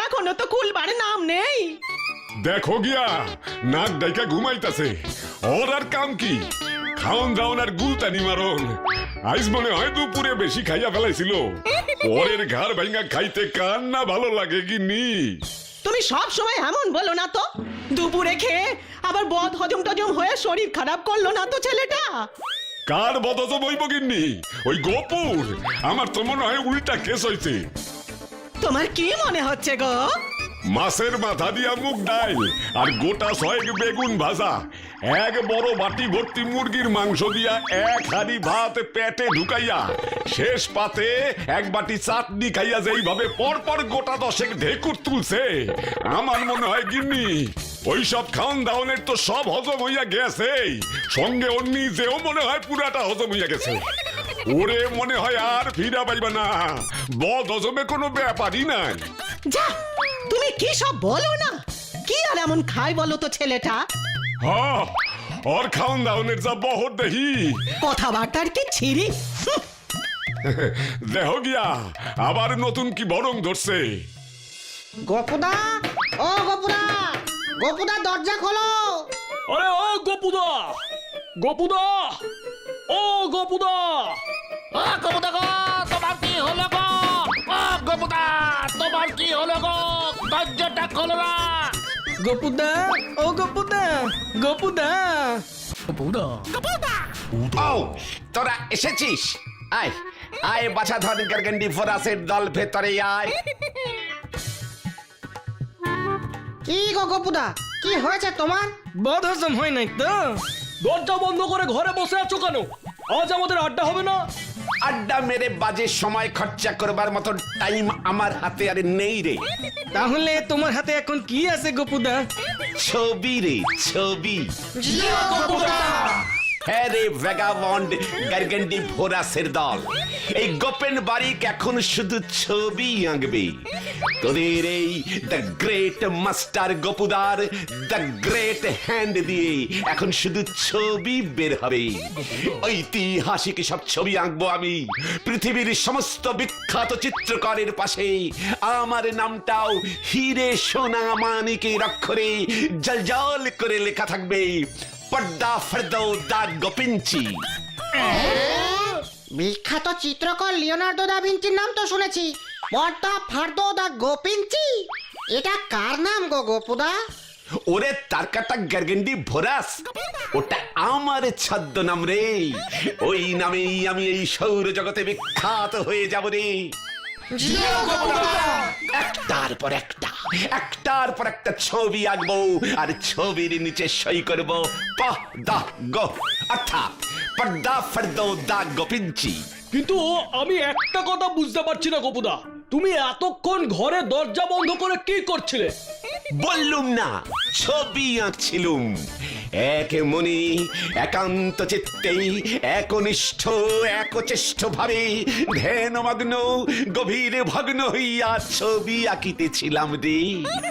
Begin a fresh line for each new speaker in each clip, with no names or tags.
এখনো তো খুলবার নাম নেই।
দেখো গিয়া নাক ডাইকা ঘুমাইতাছে, ওর আর কাম কি? খাওন দাওন আর গুলতানি মারন। আইজ মনে হয় দুপুরে বেশি খাইয়া ফেলাইছিল। পরের ঘাড় ভাঙা খাইতে কার না ভালো লাগে গিন্নি?
তুমি সব সময় এমন বলো না তো। দুপুরে খেয়ে আবার বদ হজম টজম হয়ে শরীর খারাপ করলো না তো ছেলেটা?
কার বদজ বইব গিন্নি? ওই গোপুর। আমার তো মনে হয় উল্টা কেস হইছে।
তোমার কি মনে হচ্ছে গো?
মাছের মাথা দিয়া মুগ ডাল আর গোটা 6 বেগুন ভাজা, এক বড় বাটি ভর্তি মুরগির মাংস দিয়া এক হাঁড়ি ভাত পেটে ঢুকাইয়া শেষ পাতে এক বাটি চাটনি খাইয়া যেইভাবে পরপর গোটা 10 ঢেকুর তুলছে, আমার মনে হয় গিন্নি ওইসব খাওন দাওনের তো সব হজম হইয়া গেছে, সঙ্গে ওর নিজেও মনে হয় পুরাটা হজম হইয়া গেছে। ওরে মনে হয় আর ফিরা পাইবা না। বদ হজমে কোনো ব্যাপারই নাই।
যা, তুমি কি সব বলো না? কি আর এমন খায় বলো তো ছেলেটা?
হ্যাঁ, ওর খাওন দাওনের যা বহর দেখি।
কথাবার্তার কি ছিরি।
দেহ গিয়া আবার নতুন কি বরং ধরছে।
গোপুদা, ও গোপুদা, গোপুদা দরজা খোলো।
আরে ও গোপুদা, গোপুদা, ও গোপুদা,
ও গোপুদা গো, তোমার কি হলো গো? ও গোপুদা, তোমার কি হলো গো? দরজাটা খোলো না।
গোপুদা, ও গোপুদা, গোপুদা, গোপুদা।
ও তোরা এসেছিস? আয় আয় বাছা ধর গার্গেন্ডি ফোরাসের দল ভেতরে আয়।
কি গো গোপুদা, কি হয়েছে তোমার?
বদ হজম হয় নাই তো? দরজা বন্ধ করে ঘরে বসে আছো কেন? আজ আমাদের আড্ডা হবে না?
আড্ডা মেরে বাজে সময় খরচা করবার মতো টাইম আমার হাতে আর নেই রে।
তাহলে তোমার হাতে এখন কি আছে গোপুদা?
ছবি রে ছবি। হ্যাঁ রে ভ্যাগাবন্ড গার্গেন্ডি ফোরাসের দল, এই গোপেন বারিক এখন শুধু ছবি আঁকবে। তোদের এই দ্য গ্রেট মাস্টার গোপুদার দ্য গ্রেট হ্যান্ড দিয়ে এখন শুধু ছবি বের হবে। ঐতিহাসিক সব ছবি আঁকবো আমি। পৃথিবীর সমস্ত বিখ্যাত চিত্রকারের পাশে আমার নামটাও হিরে সোনা মানিকের অক্ষরে জলজল করে লেখা থাকবে, পর্দা ফর্দো দা গোপিঞ্চি।
বিখ্যাত চিত্রকর লিওনার্দো দা ভিঞ্চির নাম তো শুনেছি, পর্দা ফার্দো দা গোপিঞ্চি। এটা কার নাম গো গোপুদা?
ওরে তার কাটা গার্গেন্ডি ভোরাস, ওটা আমার ছদ্মনাম রে। ওই নামেই আমি এই সৌর জগতে বিখ্যাত হয়ে যাব রে। একটার পর একটা, একটার পর একটা ছবি আঁকবো আর ছবির নিচে সই করব পহ দা গো, অর্থাৎ পর্দা ফর্দো দা গোপিঞ্চি।
কিন্তু আমি একটা কথা বুঝতে পারছি না গোপুদা, তুমি এতক্ষণ ঘরে দরজা বন্ধ করে কি করছিলে?
বললুম না, ছবি আঁকছিলুম। এক মনে একান্ত চিত্তেই একনিষ্ঠ একচেষ্ট ভাবে ধ্যানমগ্ন গভীরে ভগ্ন হইয়া ছবি আঁকিতেছিলাম রে।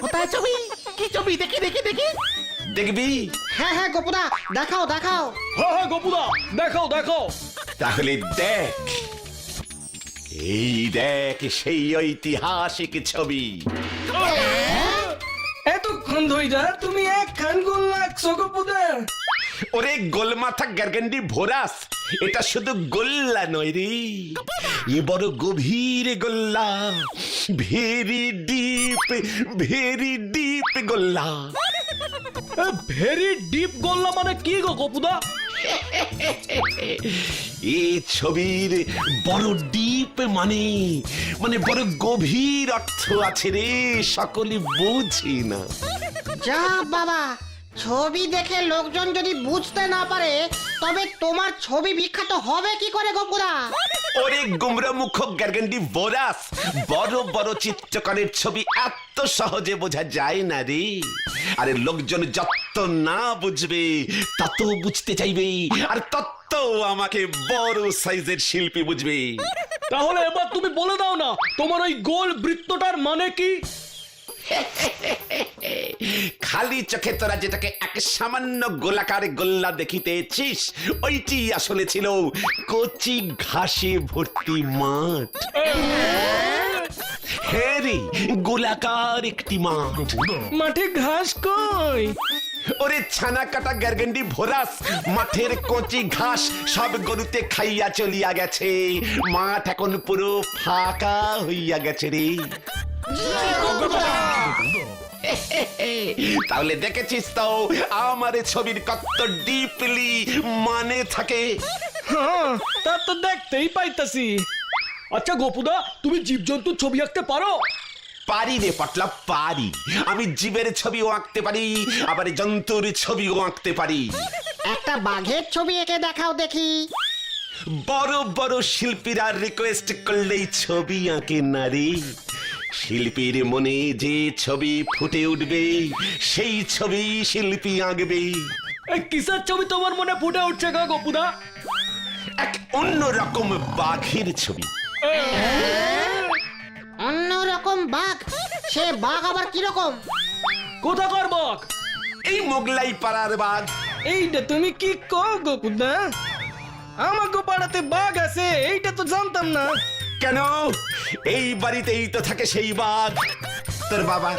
কোথায় ছবি? কি ছবি? দেখি দেখি দেখি।
দেখবি?
হ্যাঁ হ্যাঁ গোপুদা, দেখাও দেখাও।
হ্যাঁ হ্যাঁ গোপুদা, দেখাও দেখাও।
তাহলে দেখ, এই দেখ সেই ঐতিহাসিক ছবি।
এতক্ষণ ধইরা তুমি এক খান গোল লাগছো গোপুদা।
ওরে গোলমাথা গার্গেন্ডি ভোরাস, এটা শুধু গোল্লা নয় রে, এ বড় গভীর গোল্লা, ভেরি ডিপ গোল্লা।
ভেরি ডিপ গোল্লা মানে কি গো গোপুদা?
এই ছবির বড় ডিপ মানে মানে বড় গভীর অর্থ আছে রে, সকলে বুঝি না।
যা বাবা, ছবি দেখে লোকজন যদি বুঝতে না পারে তবে তোমার ছবি বিখ্যাত হবে কি করে গোপুদা?
ওরে গুমরা মুখ গার্গেন্ডি ভোরাস, বড় বড় চিত্রকরের ছবি এত সহজে বোঝা যায় না রে। আরে লোকজন যত না বুঝবে তত বুঝতে চাইবে, আর তত আমাকে বড় সাইজের শিল্পী বুঝবে।
তাহলে এবার তুমি বলে দাও না, তোমার ওই গোল বৃত্তটার মানে কি?
খালি চোখে তোরা যেটাকে এক সামান্য গোলাকার গোল্লা দেখিতেছিস, ওইটি আসলে ছিল কচি ঘাসে ভর্তি মাঠ। হ্যাঁ রে, গোলাকার একটি মাঠ।
মাঠে ঘাস কই?
ওরে ছানা কাটা গ্যারগেন্ডি ভোরাস, মাঠের কচি ঘাস সব গরুতে খাইয়া চলিয়া গেছে। মাঠ এখন পুরো ফাঁকা হইয়া গেছে রে। তাহলে দেখেছিস তো আমার ছবির কত ডিপলি মানে থাকে।
হ্যাঁ, তা তো দেখতেই পাইতাছি। আচ্ছা গোপুদা, তুমি জীবজন্তুর ছবি আঁকতে পারো?
পারি রে পটলা, পারি। আমি জীবের ছবিও আঁকতে পারি, আবার জন্তুর ছবিও আঁকতে পারি।
একটা বাঘের ছবি এঁকে দেখাও দেখি।
বড় বড় শিল্পীরা রিকোয়েস্ট করলেই ছবি আঁকে না রে। শিল্পীর মনে যে ছবি ফুটে উঠবে সেই ছবি শিল্পী আঁকবে।
এই কিসের ছবি তোমার মনে ফুটে উঠছে গো গোপুদা?
এক অন্যরকম বাঘের ছবি।
অন্যরকম বাঘ? সে বাঘ আবার কিরকম?
কোথাকার বাঘ?
এই মোগলাই পাড়ার বাঘ।
এইটা তুমি কি কও গোপুদা? আমাকে পাড়াতে বাঘ আছে, এইটা তো জানতাম না।
কেন? এই বাড়িতেই তো থাকে সেই বাঘ, তোর বাবা।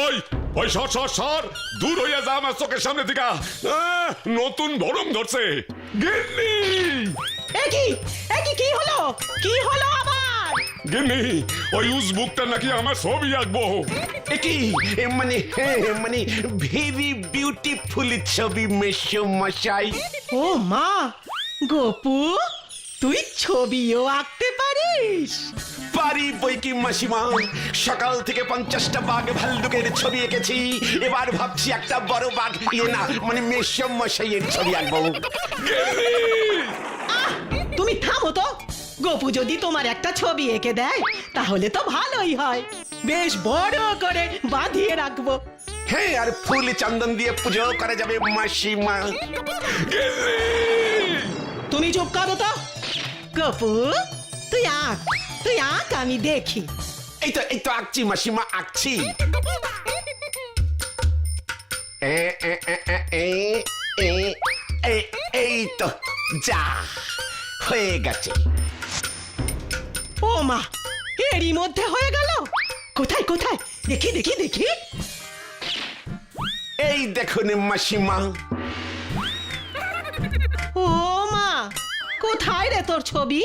ওই ওই সর সর সর, দূর হইয়া যা আমার চোখের সামনে থেকে। নতুন ভরম ধরছে। গিন্নি
একই কি হলো? কি হলো আবার?
গিন্নি, ওই উজবুকটা নাকি আমার ছবি আঁকবো।
একি মানে মানে ভেরি বিউটিফুল ছবি মেশো মশাই।
ও মা, গোপু তুই ছবিও আঁকতে পারিস?
পারি বই কি মাসিমা, সকাল থেকে 50টা বাঘ ভাল্লুকের ছবি এঁকেছি, এবার ভাবছি একটা বড় বাঘ না মানে মেশো মশাইয়ের ছবি আঁকবো।
তুমি থামো তো। গোপু যদি তোমার একটা ছবি এঁকে দেয় তাহলে তো ভালোই হয়, বেশ বড় করে বাঁধিয়ে রাখবো।
হ্যাঁ, আর ফুল চন্দন দিয়ে পুজো করা যাবে মাসিমা।
তুমি চুপ করো তো। গোপু তুই আঁক, আমি দেখি।
এই তো আঁকছি মাসিমা, আঁকছি। এই তো যা হয়ে গেছে।
ও মা, এরই মধ্যে হয়ে গেল? কোথায় কোথায় দেখি দেখি দেখি।
এই দেখুন মাসিমা।
ও মা, কোথায় রে তোর ছবি?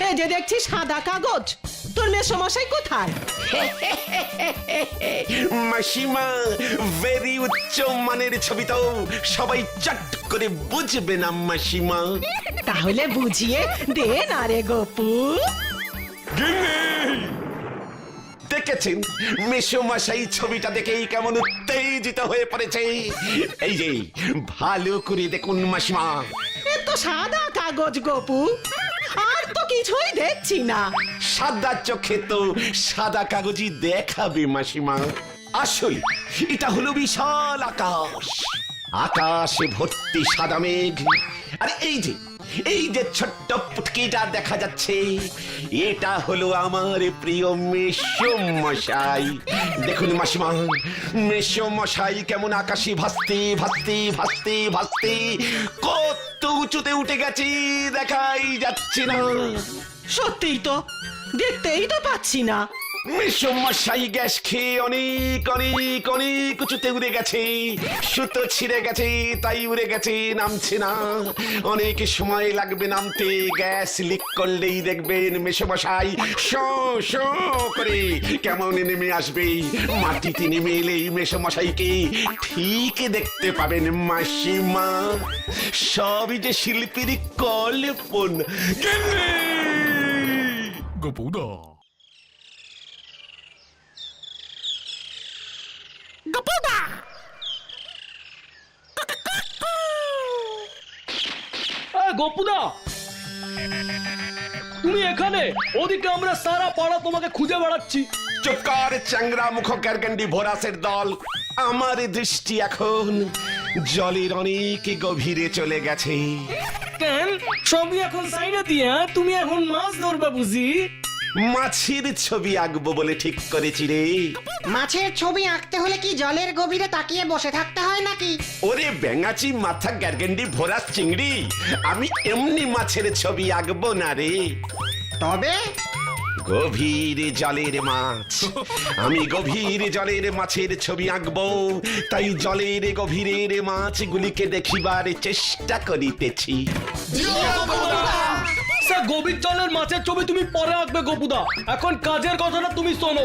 এই যে দেখছি সাদা কাগজ। তোর মেসোমশাই কোথায়?
মাসিমা ভেরি উচ্চ মানের ছবি তো, সবাই চট করে বুঝবে না মাসিমা।
তাহলে বুঝিয়ে দে না রে গোপু।
দেখেছেন মেশো মশাই ছবিটা দেখেই কেমন উত্তেজিত হয়ে পড়েছে। এই যে ভালো করে দেখুন মাসিমা।
এ তো সাদা কাগজ গোপু, আর তো কিছুই দেখছি না।
সাদা চোখে তো সাদা কাগজই দেখাবে মাসিমা। আসলে এটা হলো বিশাল আকাশ, আকাশে ভর্তি সাদা মেঘ। আর এই যে ছোট্ট পুটকিটা দেখা যাচ্ছে, এটা হলো আমার প্রিয় মেশো মশাই। দেখুন মাসিমা, মেশো মশাই কেমন আকাশে ভাসতে ভাসতে ভাসতে ভাসতে কত উঁচুতে উঠে গেছে দেখাই যাচ্ছে না।
সত্যিই তো, দেখতেই তো পাচ্ছি না।
মেশো মশাই গ্যাস খেয়ে অনেক অনেক অনেক উঁচুতে উড়ে গেছে। সুতো ছিঁড়ে গেছে, তাই উড়ে গেছে, নামছে না। অনেক সময় লাগবে নামতে। গ্যাস লিক করলেই দেখবেন মেশো মশাই শো শো করে কেমন নেমে আসবে। মাটিতে নেমে এলেই মেশো মশাইকে ঠিক দেখতে পাবেন মাসিমা। সবই যে শিল্পীর কল্পনা।
গোপুদা
গোপুদা তুমি এখানে? ওদিকে আমরা সারা পাড়া তোমাকে খুঁজে বেড়াচ্ছি।
চুপ কর চ্যাংরা মুখ গ্যারগেন্ডি ভোরাসের দল। আমার দৃষ্টি এখন জলের অনেক গভীরে চলে গেছে।
কেন সবই এখন সাইডে দিয়ে তুমি এখন মাছ ধরবে বুঝি?
মাছের ছবি আঁকবো বলে ঠিক করেছি রে।
মাছের ছবি আঁকতে হলে কি জলের গভীরে তাকিয়ে বসে থাকতে হয় নাকি?
ওরে ব্যাঙাচি মাথা গ্যারগেন্ডি ভরা চিংড়ি, আমি এমনি মাছের ছবি আঁকবো না রে।
তবে
গভীর জলের মাছ, আমি গভীর জলের মাছের ছবি আঁকবো, তাই জলের গভীরের মাছগুলিকে দেখিবার চেষ্টা করিতেছি।
স্যার গভীর জলের মাছের ছবি তুমি পরে আঁকবে গোপুদা, এখন কাজের কথাটা তুমি শোনো।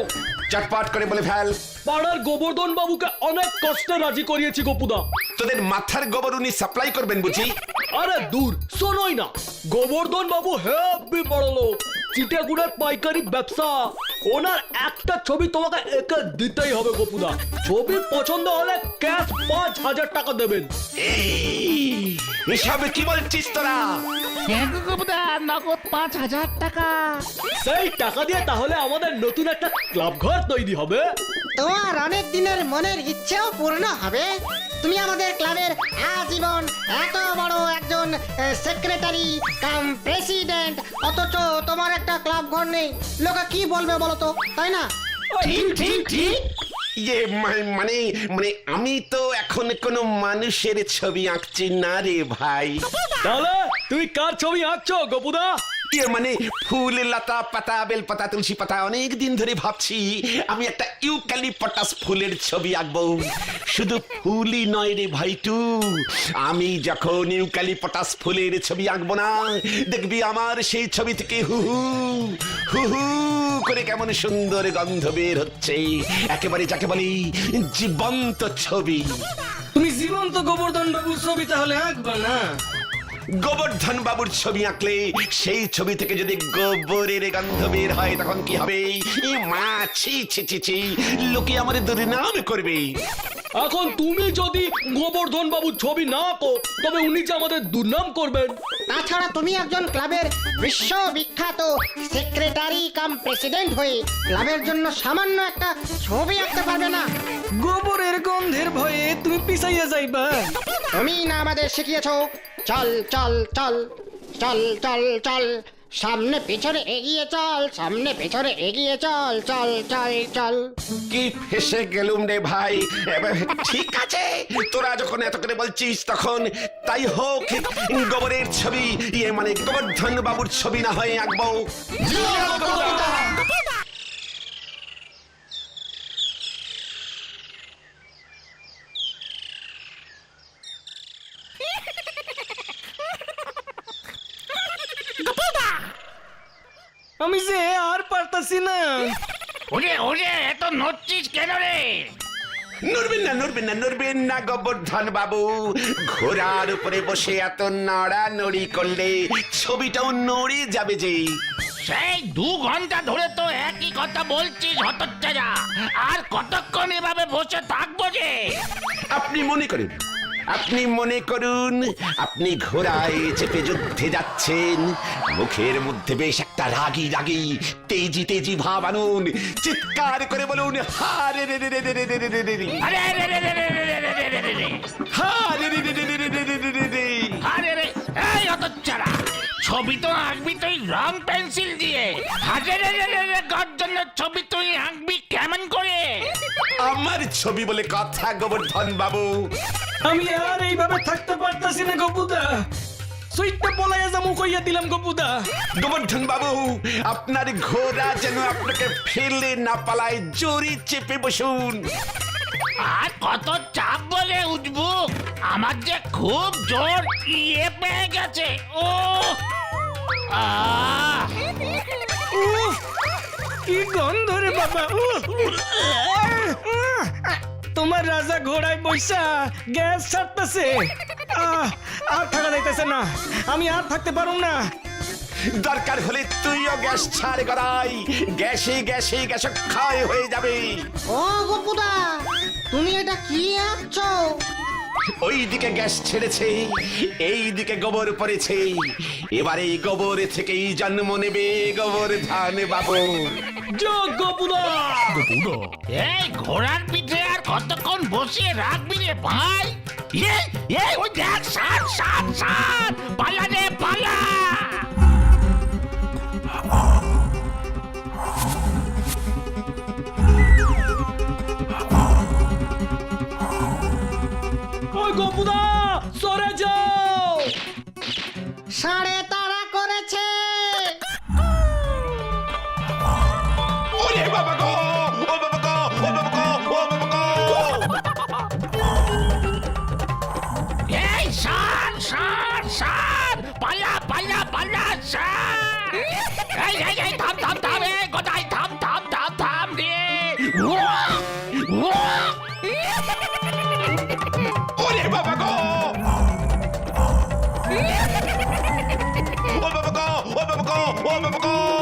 চটপট করে বলে ফেল।
পাড়ার গোবর্ধন বাবুকে অনেক কষ্টে রাজি করিয়েছি গোপুদা।
তোদের মাথার গোবর উনি সাপ্লাই করবেন বুঝি?
আরে দূর, শোনোই না, গোবর্ধন বাবু হেব্বি বড় লোক, চিটাগুড়ের পাইকারি ব্যবসা। ওনার একটা ছবি তোমাকে এঁকে দিতেই হবে গোপুদা। ছবি পছন্দ হলে ক্যাশ 5,000 টাকা দেবেন।
এসব কি বলছিস তোরা?
হ্যাঁ গো গোপুদা, নগদ 5,000 টাকা।
সেই টাকা দিয়ে তাহলে আমাদের নতুন একটা ক্লাব ঘর তৈরি হবে।
তোমার অনেক দিনের মনের ইচ্ছেও পূর্ণ হবে। তুমি আমাদের ক্লাবের আজীবন এত বড় একজন সেক্রেটারি কাম প্রেসিডেন্ট, অথচ তোমার একটা ক্লাব ঘর নেই। লোকে কি বলবে বলো তো, তাই না?
ঠিক ঠিক ঠিক। ইয়ে মানে মানে আমি তো এখন কোনো মানুষের ছবি আঁকছি না রে ভাই।
তাহলে তুই কার ছবি আঁকছো গোপুদা?
ইয়ে মানে ফুল, লতা পাতা, বেল পাতা, তুলসী পাতা, অনেক দিন ধরে ভাবছি আমি একটা ইউক্যালিপটাস ফুলের ছবি আঁকবো। শুধু ফুলই নয় রে ভাইটু, আমি যখন ইউক্যালিপটাস ফুলের ছবি আঁকবো না, দেখবি আমার সেই ছবি থেকে হু হু হু হু করে কেমন সুন্দর গন্ধ বের হচ্ছে, একেবারে যাকে বলি জীবন্ত ছবি।
তুমি জীবন্ত গোবর্ধন বাবুর ছবি তাহলে আঁকবা না?
গোবর্ধন বাবুর ছবি আঁকলে সেই ছবি থেকে যদি গোবরের গন্ধ বের হয় তখন কি হবে? মা ছি ছি ছি ছি, লোকে আমার দুর্নাম করবে।
এখন তুমি যদি গোবর্ধন বাবুর ছবি না আঁকো তবে উনি যে আমাদের দুর্নাম করবেন।
তাছাড়া তুমি একজন ক্লাবের বিশ্ববিখ্যাত সেক্রেটারি কাম প্রেসিডেন্ট হয়ে ক্লাবের জন্য সামান্য একটা ছবি আঁকতে পারবে না।
গোবরের গন্ধের ভয়ে তুমি পিছাইয়া যাইবা।
তুমি না আমাদের শিখিয়েছো চল চল চল চল চল চল, সামনে পেছনে এগিয়ে চল, সামনে পেছনে এগিয়ে চল, চল চল চল।
কি ফেসে গেলুম রে ভাই। এবার ঠিক আছে, তোরা যখন এত করে বলছিস তখন তাই হোক, গোবরের ছবি, ইয়ে মানে গোবর্ধন বাবুর ছবি না হয় আঁকবো।
আমি যে আর পারতাছি না।
ওরে ওরে, এত নড়ছিস কেন রে?
নড়বেন না নড়বেন না নড়বেন না গোবর্ধন বাবু, ঘোড়ার উপরে বসে এত নড়ানড়ি করলে ছবিটাও নড়ে যাবে যে।
সেই 2 ঘন্টা ধরে তো একই কথা বলছিস হতচ্ছাড়া, আর কতক্ষণ এভাবে বসে থাকবো যে?
আপনি মনে করুন, আপনি মনে করুন আপনি ঘোড়ায় চেপে যুদ্ধে যাচ্ছেন, মুখের মধ্যে বেশ একটা রাগী রাগী তেজি তেজি ভাব আনুন, চিৎকার করে বলুন হা রে রে রে রে রে রে রে রে রে রে।
আরে রে রে রে রে রে রে রে রে রে রে।
হা রে রে রে রে রে রে রে রে রে রে।
আরে রে, এই হতচ্ছাড়া, ছবি তো আঁকবি তুই রং পেন্সিল দিয়ে, হাজার গর্জনের ছবি তুই আঁকবি কেমন করে?
আমার ছবি বলে কথা গোবর্ধন বাবু।
আমি আর এইভাবে থাকতে পারতাছি না গোপুদা, সুইটটা পলাইয়া যামু কইয়া দিলাম গোপুদা।
গোবর্ধন বাবু, আপনার ঘোড়া যেন আপনাকে ফেলে না পালায়, জোরে চেপে বসুন।
আর কত চাপ বলে উঠবো, আমার যে খুব জোর ইয়ে পেয়ে গেছে। ও আহ,
উফ, কি গন্ধ রে বাবা। তোমার রাজা ঘোড়ায় বৈশা গ্যাস ছাড়তেছে। আর থাকা যাইতেছে না, আমি আর থাকতে পারুম না।
দরকার হলে তুইও গ্যাস ছাড় গড়াই, গ্যাসে গ্যাসে গ্যাস ক্ষয় হয়ে যাবে।
ও গোপুদা, তুমি এটা কি আঁকছো?
ওই দিকে গ্যাস ছেড়েছে, এই দিকে গোবর পড়েছে, এবারে এই গোবর থেকেই জন্ম নেবে গোবর্ধন বাবু।
জয় গোপুদা।
এই ঘোড়ার পিঠে আর কতক্ষণ বসিয়ে রাখবি রে ভাই? ওই দেখ, সাত সাত সাত, পালা রে পালা। সার সার সার পালা পালা পালা সার এই থাম থাম থাম এ গোদাই থাম থাম থাম থাম রে
ওরে বাবা গো ও বাবা গো ও বাবা গো ও বাবা গো